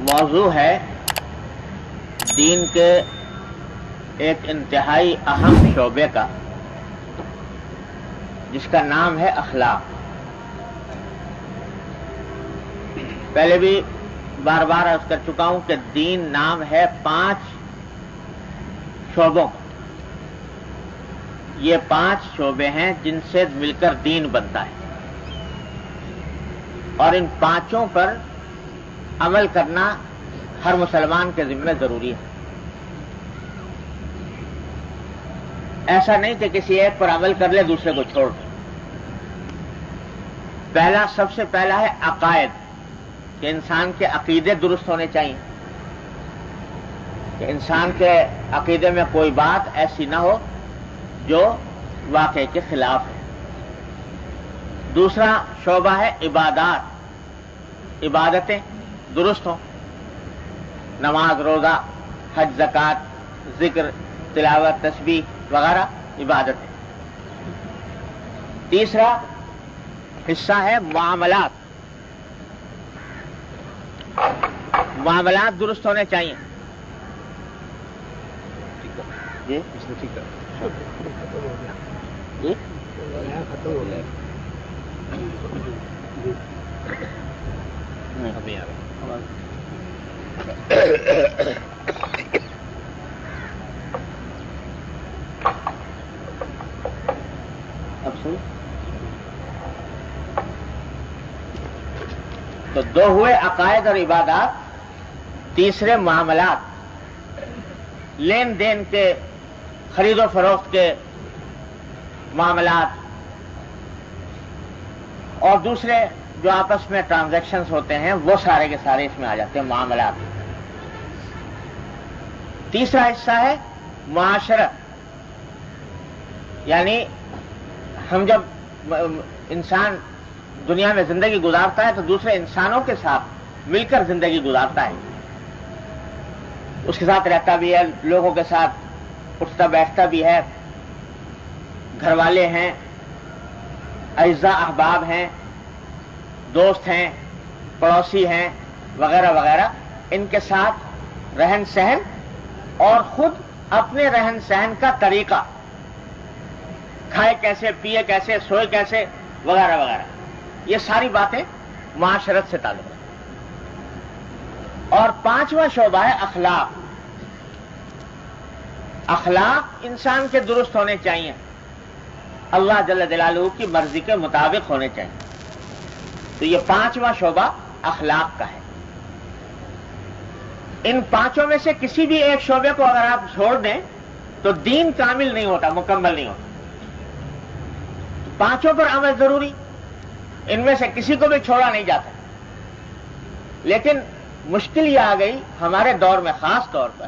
موضوع ہے دین کے ایک انتہائی اہم شعبے کا، جس کا نام ہے اخلاق۔ پہلے بھی بار بار عرض کر چکا ہوں کہ دین نام ہے 5 شعبوں کا۔ یہ 5 شعبے ہیں جن سے مل کر دین بنتا ہے، اور ان 5 پر عمل کرنا ہر مسلمان کے ذمہ ضروری ہے۔ ایسا نہیں کہ کسی ایک پر عمل کر لے دوسرے کو چھوڑ دے۔ سب سے پہلا ہے عقائد، کہ انسان کے عقیدے درست ہونے چاہیے، کہ انسان کے عقیدے میں کوئی بات ایسی نہ ہو جو واقعے کے خلاف ہے۔ دوسرا شعبہ ہے عبادات، عبادتیں درست ہوں، نماز، روزہ، حج، زکوٰۃ، ذکر، تلاوت، تسبیح وغیرہ عبادتیں۔ تیسرا حصہ ہے معاملات، معاملات درست ہونے چاہیے۔ جی تو 2 ہوئے عقائد اور عبادات، تیسرے معاملات، لین دین کے، خرید و فروخت کے معاملات، اور دوسرے جو آپس میں ٹرانزیکشنز ہوتے ہیں وہ سارے کے سارے اس میں آ جاتے ہیں معاملات۔ تیسرا حصہ ہے معاشرت، یعنی ہم جب انسان دنیا میں زندگی گزارتا ہے تو دوسرے انسانوں کے ساتھ مل کر زندگی گزارتا ہے، اس کے ساتھ رہتا بھی ہے، لوگوں کے ساتھ اٹھتا بیٹھتا بھی ہے، گھر والے ہیں، اعزاء احباب ہیں، دوست ہیں، پڑوسی ہیں، وغیرہ وغیرہ، ان کے ساتھ رہن سہن اور خود اپنے رہن سہن کا طریقہ، کھائے کیسے، پیے کیسے، سوئے کیسے، وغیرہ وغیرہ، یہ ساری باتیں معاشرت سے تعلق ہیں۔ اور 5واں شعبہ ہے اخلاق۔ اخلاق انسان کے درست ہونے چاہیے، اللہ جل جلالہ کی مرضی کے مطابق ہونے چاہیے۔ تو یہ 5واں شعبہ اخلاق کا ہے۔ ان 5 میں سے کسی بھی ایک شعبے کو اگر آپ چھوڑ دیں تو دین کامل نہیں ہوتا، مکمل نہیں ہوتا۔ 5 پر عمل ضروری، ان میں سے کسی کو بھی چھوڑا نہیں جاتا۔ لیکن مشکل یہ آ گئی ہمارے دور میں خاص طور پر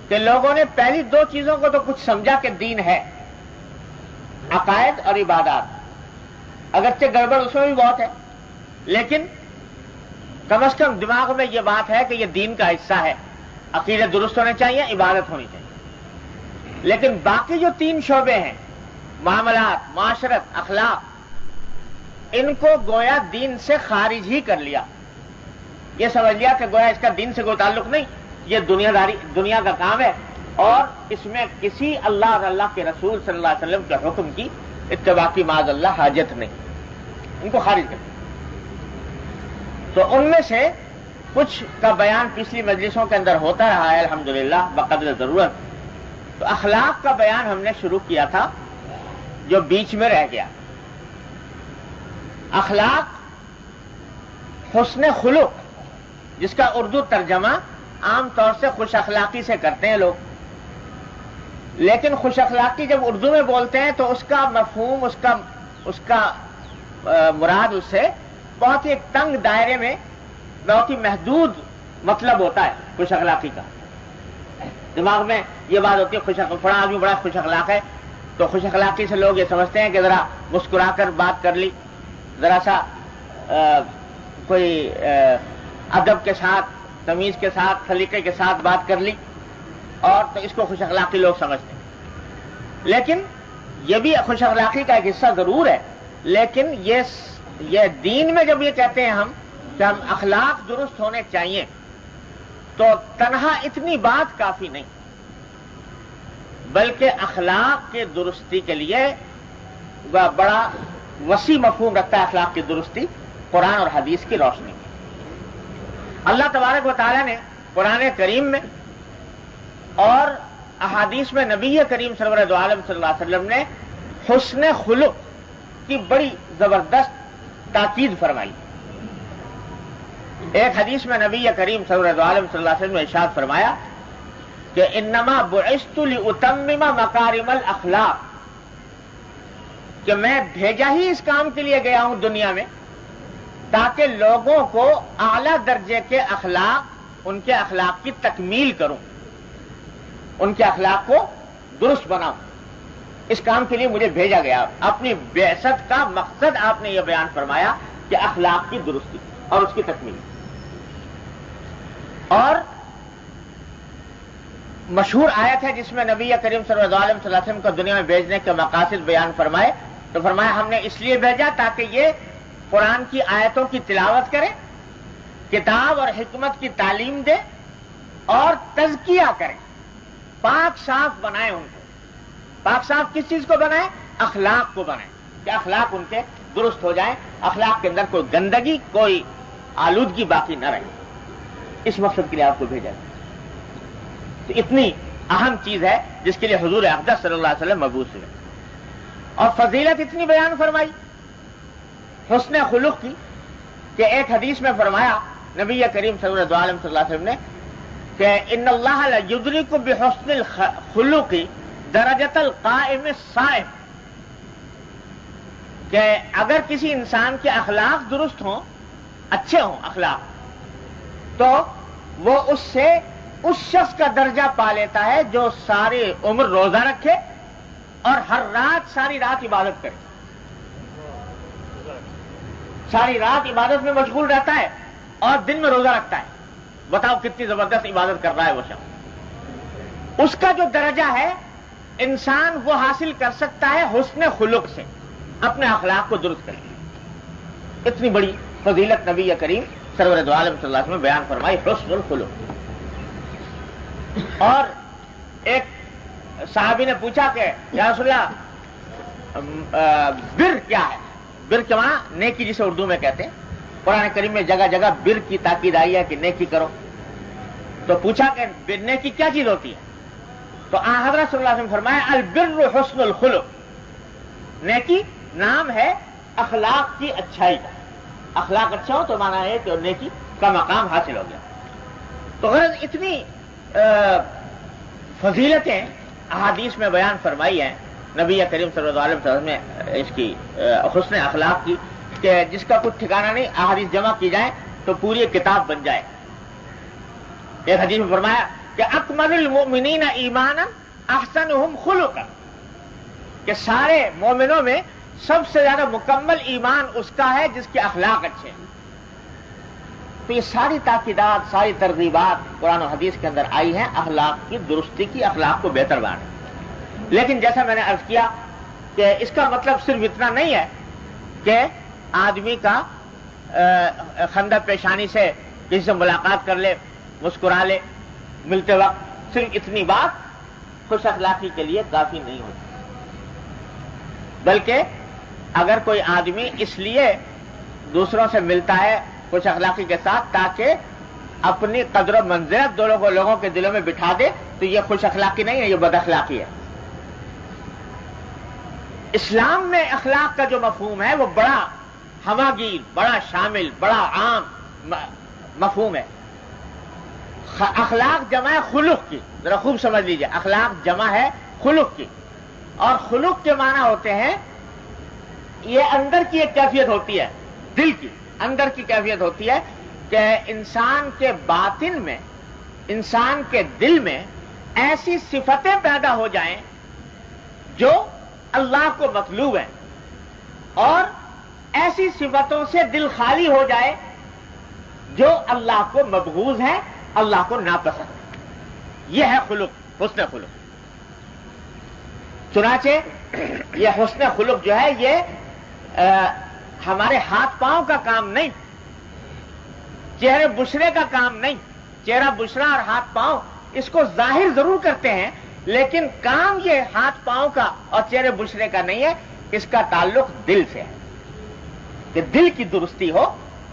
کہ لوگوں نے پہلی 2 چیزوں کو تو کچھ سمجھا کہ دین ہے، عقائد اور عبادات، اگرچہ گڑبڑ اس میں بھی بہت ہے، لیکن کم از کم دماغ میں یہ بات ہے کہ یہ دین کا حصہ ہے، عقیدے درست ہونے چاہیے، عبادت ہونی چاہیے۔ لیکن باقی جو 3 شعبے ہیں، معاملات، معاشرت، اخلاق، ان کو گویا دین سے خارج ہی کر لیا۔ یہ سمجھ لیا کہ گویا اس کا دین سے کوئی تعلق نہیں، یہ دنیا کا کام ہے، اور اس میں کسی اللہ اور اللہ کے رسول صلی اللہ علیہ وسلم کے حکم کی اتباع کی معاذ اللہ حاجت نہیں، ان کو خارج کر دیا۔ تو ان میں سے کچھ کا بیان پچھلی مجلسوں کے اندر ہوتا رہا ہے الحمدللہ بقدر ضرورت۔ تو اخلاق کا بیان ہم نے شروع کیا تھا جو بیچ میں رہ گیا۔ اخلاق، حسن خلق، جس کا اردو ترجمہ عام طور سے خوش اخلاقی سے کرتے ہیں لوگ، لیکن خوش اخلاقی جب اردو میں بولتے ہیں تو اس کا مفہوم، اس کا مراد اس سے بہت ہی ایک تنگ دائرے میں، بہت ہی محدود مطلب ہوتا ہے خوش اخلاقی کا۔ دماغ میں یہ بات ہوتی ہے فلاں آدمی بڑا خوش اخلاق ہے، تو خوش اخلاقی سے لوگ یہ سمجھتے ہیں کہ ذرا مسکرا کر بات کر لی، ذرا سا کوئی ادب کے ساتھ، تمیز کے ساتھ، سلیقے کے ساتھ بات کر لی، اور تو اس کو خوش اخلاقی لوگ سمجھتے ہیں۔ لیکن یہ بھی خوش اخلاقی کا ایک حصہ ضرور ہے، لیکن یہ دین میں جب یہ کہتے ہیں ہم کہ ہم اخلاق درست ہونے چاہیے، تو تنہا اتنی بات کافی نہیں، بلکہ اخلاق کے درستی کے لیے وہ بڑا وسیع مفہوم رکھتا ہے اخلاق کی درستی قرآن اور حدیث کی روشنی میں۔ اللہ تبارک و تعالیٰ نے قرآن کریم میں اور احادیث میں نبی کریم سرور دو عالم صلی اللہ علیہ وسلم نے حسن خلق کی بڑی زبردست تاکید فرمائی۔ ایک حدیث میں نبی کریم سرور دو عالم صلی اللہ علیہ وسلم نے ارشاد فرمایا کہ انما بعثت لاتمم مکارم الاخلاق، کہ میں بھیجا ہی اس کام کے لیے گیا ہوں دنیا میں تاکہ لوگوں کو اعلیٰ درجے کے اخلاق، ان کے اخلاق کی تکمیل کروں، ان کے اخلاق کو درست بناؤں۔ اس کام کے لیے مجھے بھیجا گیا۔ اپنی بعثت کا مقصد آپ نے یہ بیان فرمایا کہ اخلاق کی درستی اور اس کی تکمیل۔ اور مشہور آیت ہے جس میں نبی کریم صلی اللہ علیہ وسلم کو دنیا میں بھیجنے کے مقاصد بیان فرمائے، تو فرمایا ہم نے اس لیے بھیجا تاکہ یہ قرآن کی آیتوں کی تلاوت کرے، کتاب اور حکمت کی تعلیم دے اور تزکیہ کرے، پاک صاف بنائے ان کو۔ پاک صاف کس چیز کو بنائے؟ اخلاق کو بنائے، کہ اخلاق ان کے درست ہو جائیں، اخلاق کے اندر کوئی گندگی، کوئی آلودگی باقی نہ رہے۔ اس مقصد کے لیے آپ کو بھیجا ہے۔ تو اتنی اہم چیز ہے جس کے لیے حضور اقدس صلی اللہ علیہ وسلم مبعوث ہوئے، اور فضیلت اتنی بیان فرمائی حسن خلق کی کہ ایک حدیث میں فرمایا نبی کریم صلی اللہ علیہ وسلم نے کہ ان اللہ لیدرک بحسن الخلق درجۃ القائم الصائم، کہ اگر کسی انسان کے اخلاق درست ہوں، اچھے ہوں اخلاق، تو وہ اس سے اس شخص کا درجہ پا لیتا ہے جو ساری عمر روزہ رکھے اور ہر رات ساری رات عبادت کرے، ساری رات عبادت میں مشغول رہتا ہے اور دن میں روزہ رکھتا ہے۔ بتاؤ کتنی زبردست عبادت کر رہا ہے وہ شخص۔ اس کا جو درجہ ہے انسان وہ حاصل کر سکتا ہے حسن خلق سے، اپنے اخلاق کو درست کر کے۔ اتنی بڑی فضیلت نبی کریم سرور دو عالم صلی اللہ علیہ وسلم بیان فرمائی حسن الخلق۔ اور ایک صحابی نے پوچھا کہ یا رسول اللہ بر کیا ہے؟ بر کے معنی نیکی جسے اردو میں کہتے ہیں، قرآن کریم میں جگہ جگہ بر کی تاکید آئی ہے کہ نیکی کرو۔ تو پوچھا کہ نیکی کیا چیز ہوتی ہے؟ تو حضرت صلی اللہ علیہ وسلم فرمایا البر حسن الخلق، نیکی نام ہے اخلاق کی اچھائی کا۔ اخلاق اچھا ہو تو مانا ہے کہ نیکی کا مقام حاصل ہو گیا۔ تو غرض اتنی فضیلتیں احادیث میں بیان فرمائی ہیں نبی کریم صلی اللہ علیہ وسلم نے اس کی حسن اخلاق کی، کہ جس کا کچھ ٹھکانہ نہیں، احادیث جمع کی جائیں تو پوری کتاب بن جائے۔ ایک حدیث میں فرمایا کہ اکمل المؤمنین ایمانا احسنہم خلقا، کہ سارے مومنوں میں سب سے زیادہ مکمل ایمان اس کا ہے جس کے اخلاق اچھے ہیں۔ تو یہ ساری تاکیدات، ساری ترغیبات قرآن و حدیث کے اندر آئی ہیں اخلاق کی درستی کی، اخلاق کو بہتر بنانے۔ لیکن جیسا میں نے عرض کیا کہ اس کا مطلب صرف اتنا نہیں ہے کہ آدمی کا خندہ پیشانی سے کسی سے ملاقات کر لے، مسکرا لے ملتے وقت، صرف اتنی بات خوش اخلاقی کے لیے کافی نہیں ہوتی، بلکہ اگر کوئی آدمی اس لیے دوسروں سے ملتا ہے خوش اخلاقی کے ساتھ تاکہ اپنی قدر و منزلت لوگوں کے دلوں میں بٹھا دے، تو یہ خوش اخلاقی نہیں ہے، یہ بد اخلاقی ہے۔ اسلام میں اخلاق کا جو مفہوم ہے وہ بڑا ہماگیر، بڑا شامل، بڑا عام مفہوم ہے۔ اخلاق جمع ہے خلق کی، ذرا خوب سمجھ لیجئے، اخلاق جمع ہے خلق کی، اور خلق کے معنی ہوتے ہیں یہ اندر کی ایک کیفیت ہوتی ہے، دل کی اندر کی کیفیت ہوتی ہے کہ انسان کے باطن میں، انسان کے دل میں ایسی صفتیں پیدا ہو جائیں جو اللہ کو مطلوب ہیں، اور ایسی صفتوں سے دل خالی ہو جائے جو اللہ کو مبغوض ہیں، اللہ کو ناپسند ہے۔ یہ ہے خلق، حسن خلق۔ چنانچہ یہ حسن خلق جو ہے یہ ہمارے ہاتھ پاؤں کا کام نہیں، چہرے بشرے کا کام نہیں، چہرہ بشرا اور ہاتھ پاؤں اس کو ظاہر ضرور کرتے ہیں، لیکن کام یہ ہاتھ پاؤں کا اور چہرے بشرے کا نہیں ہے، اس کا تعلق دل سے ہے کہ دل کی درستی ہو،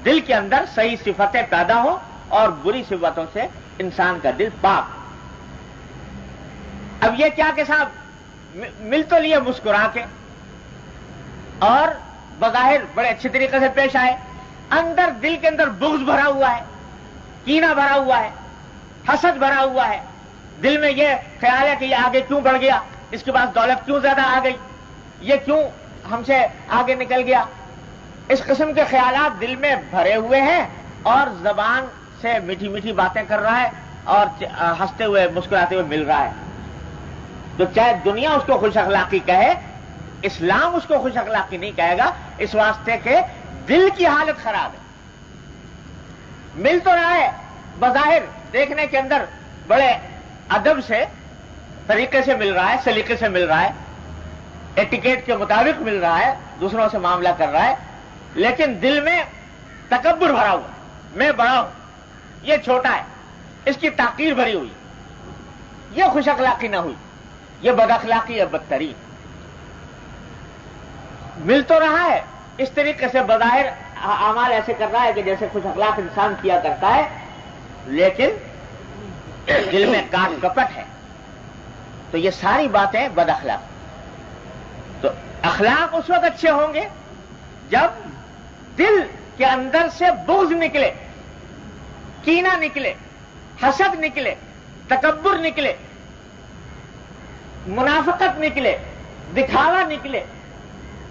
دل کے اندر صحیح صفتیں پیدا ہو اور بری صفتوں سے انسان کا دل پاک۔ اب یہ کیا کہ صاحب مل تو لیے مسکرا کے اور بظاہر بڑے اچھے طریقے سے پیش آئے، اندر دل کے اندر بغض بھرا ہوا ہے، کینہ بھرا ہوا ہے، حسد بھرا ہوا ہے، دل میں یہ خیال ہے کہ یہ آگے کیوں بڑھ گیا، اس کے پاس دولت کیوں زیادہ آ گئی، یہ کیوں ہم سے آگے نکل گیا، اس قسم کے خیالات دل میں بھرے ہوئے ہیں اور زبان سے میٹھی میٹھی باتیں کر رہا ہے اور ہنستے ہوئے مسکراتے ہوئے مل رہا ہے۔ تو چاہے دنیا اس کو خوش اخلاقی کہے، اسلام اس کو خوش اخلاقی نہیں کہے گا، اس واسطے کہ دل کی حالت خراب ہے۔ مل تو رہا ہے بظاہر دیکھنے کے اندر بڑے ادب سے طریقے سے مل رہا ہے، سلیقے سے مل رہا ہے، ایٹیکیٹ کے مطابق مل رہا ہے، دوسروں سے معاملہ کر رہا ہے، لیکن دل میں تکبر بھرا ہوا ہے، میں بڑا ہوں، یہ چھوٹا ہے، اس کی تحقیر بھری ہوئی، یہ خوش اخلاقی نہ ہوئی، یہ بد اخلاقی ہے بدترین۔ مل تو رہا ہے اس طریقے سے بظاہر اعمال ایسے کر رہا ہے کہ جیسے خوش اخلاق انسان کیا کرتا ہے، لیکن دل میں کاٹ کپٹ ہے، تو یہ ساری باتیں بد اخلاق۔ تو اخلاق اس وقت اچھے ہوں گے جب دل کے اندر سے بغض نکلے، کینہ نکلے، حسد نکلے، تکبر نکلے، منافقت نکلے، دکھاوا نکلے،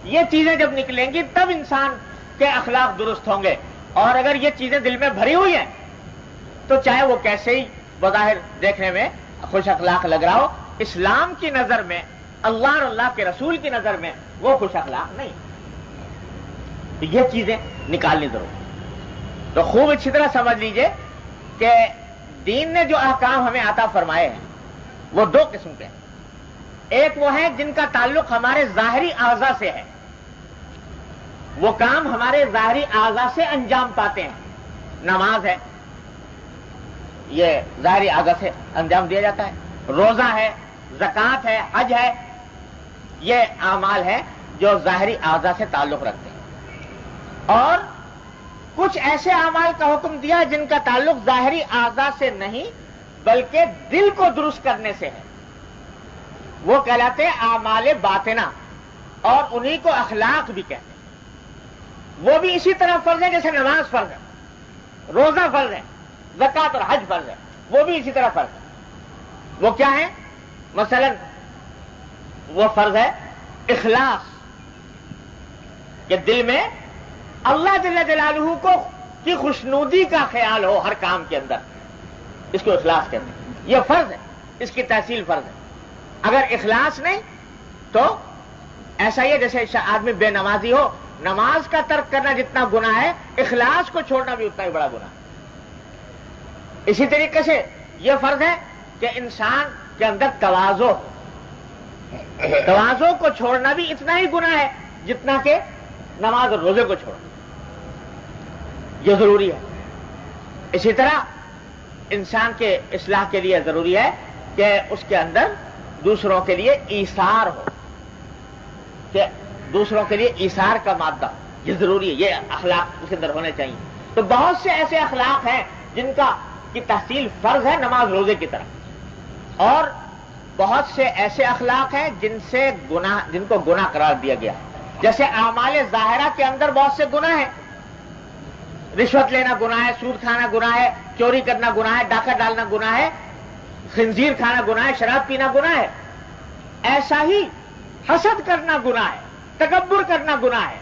یہ چیزیں جب نکلیں گی تب انسان کے اخلاق درست ہوں گے۔ اور اگر یہ چیزیں دل میں بھری ہوئی ہیں تو چاہے وہ کیسے ہی بظاہر دیکھنے میں خوش اخلاق لگ رہا ہو، اسلام کی نظر میں، اللہ اور اللہ کے رسول کی نظر میں وہ خوش اخلاق نہیں۔ تو یہ چیزیں نکالنی ضرور۔ تو خوب اچھی طرح سمجھ لیجئے کہ دین نے جو احکام ہمیں عطا فرمائے ہیں وہ دو قسم کے ہیں۔ ایک وہ ہیں جن کا تعلق ہمارے ظاہری اعضاء سے ہے، وہ کام ہمارے ظاہری اعضاء سے انجام پاتے ہیں۔ نماز ہے، یہ ظاہری اعضاء سے انجام دیا جاتا ہے، روزہ ہے، زکوٰۃ ہے، حج ہے، یہ اعمال ہیں جو ظاہری اعضاء سے تعلق رکھتے ہیں۔ اور کچھ ایسے اعمال کا حکم دیا جن کا تعلق ظاہری اعضاء سے نہیں بلکہ دل کو درست کرنے سے ہے، وہ کہلاتے ہیں اعمال باطنہ، اور انہی کو اخلاق بھی کہتے ہیں۔ وہ بھی اسی طرح فرض ہے جیسے نماز فرض ہے، روزہ فرض ہے، زکوٰۃ اور حج فرض ہے، وہ بھی اسی طرح فرض ہے۔ وہ کیا ہے؟ مثلا وہ فرض ہے اخلاص، کہ دل میں اللہ جل جلالہ کو کی خوشنودی کا خیال ہو ہر کام کے اندر، اس کو اخلاص کہتے ہیں۔ یہ فرض ہے، اس کی تحصیل فرض ہے۔ اگر اخلاص نہیں تو ایسا ہی ہے جیسے آدمی بے نمازی ہو، نماز کا ترک کرنا جتنا گناہ ہے، اخلاص کو چھوڑنا بھی اتنا ہی بڑا گناہ ہے۔ اسی طریقے سے یہ فرض ہے کہ انسان کے اندر تواضع ہو، تواضع کو چھوڑنا بھی اتنا ہی گناہ ہے جتنا کہ نماز اور روزے کو چھوڑنا، یہ ضروری ہے۔ اسی طرح انسان کے اصلاح کے لیے ضروری ہے کہ اس کے اندر دوسروں کے لیے ایثار ہو، کہ دوسروں کے لیے ایثار کا مادہ، یہ ضروری ہے، یہ اخلاق اس کے اندر ہونے چاہیے۔ تو بہت سے ایسے اخلاق ہیں جن کی تحصیل فرض ہے نماز روزے کی طرح، اور بہت سے ایسے اخلاق ہیں جن کو گناہ قرار دیا گیا، جیسے اعمال ظاہرہ کے اندر بہت سے گناہ ہیں، رشوت لینا گناہ ہے، سود کھانا گناہ ہے، چوری کرنا گناہ ہے، ڈاکہ ڈالنا گناہ ہے، خنزیر کھانا گناہ ہے، شراب پینا گناہ ہے۔ ایسا ہی حسد کرنا گناہ ہے، تکبر کرنا گناہ ہے،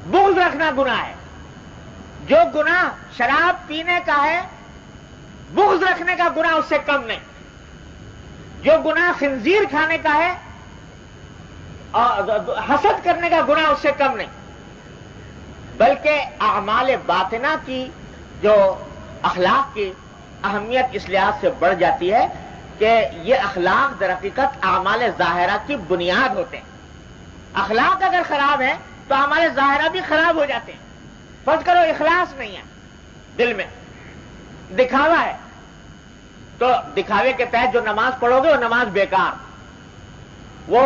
بغض رکھنا گناہ ہے۔ جو گناہ شراب پینے کا ہے، بغض رکھنے کا گناہ اس سے کم نہیں۔ جو گناہ خنزیر کھانے کا ہے اور حسد کرنے کا گناہ اس سے کم نہیں، بلکہ اعمال باطنہ کی جو اخلاق کی اہمیت اس لحاظ سے بڑھ جاتی ہے کہ یہ اخلاق در حقیقت اعمال ظاہرہ کی بنیاد ہوتے ہیں۔ اخلاق اگر خراب ہے تو اعمال ظاہرہ بھی خراب ہو جاتے ہیں۔ فرض کرو اخلاص نہیں ہے، دل میں دکھاوا ہے، تو دکھاوے کے تحت جو نماز پڑھو گے وہ نماز بیکار، وہ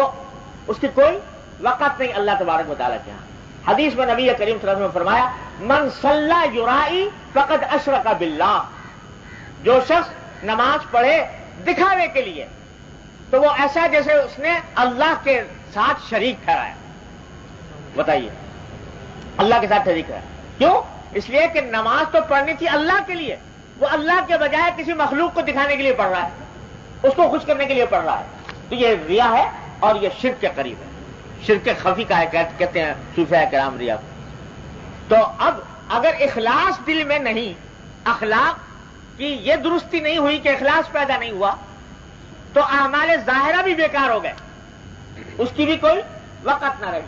اس کی کوئی وقت نہیں اللہ تبارک و تعالیٰ کے ہاں۔ حدیث میں نبی کریم صلی اللہ علیہ وسلم نے فرمایا من صلی یرائی فقد اشرک باللہ، جو شخص نماز پڑھے دکھاوے کے لیے تو وہ ایسا جیسے اس نے اللہ کے ساتھ شریک ٹھہرایا۔ بتائیے، اللہ کے ساتھ شریک ٹھہرایا کیوں؟ اس لیے کہ نماز تو پڑھنی تھی اللہ کے لیے، وہ اللہ کے بجائے کسی مخلوق کو دکھانے کے لیے پڑھ رہا ہے، اس کو خوش کرنے کے لیے پڑھ رہا ہے، تو یہ ریا ہے اور یہ شرک کے قریب ہے، شرک خفی کا ہے کہتے ہیں صوفیاء کرام ریا کو۔ تو اب اگر اخلاص دل میں نہیں، اخلاق کی یہ درستی نہیں ہوئی کہ اخلاص پیدا نہیں ہوا، تو اعمال ظاہرہ بھی بیکار ہو گئے، اس کی بھی کوئی وقت نہ رہی۔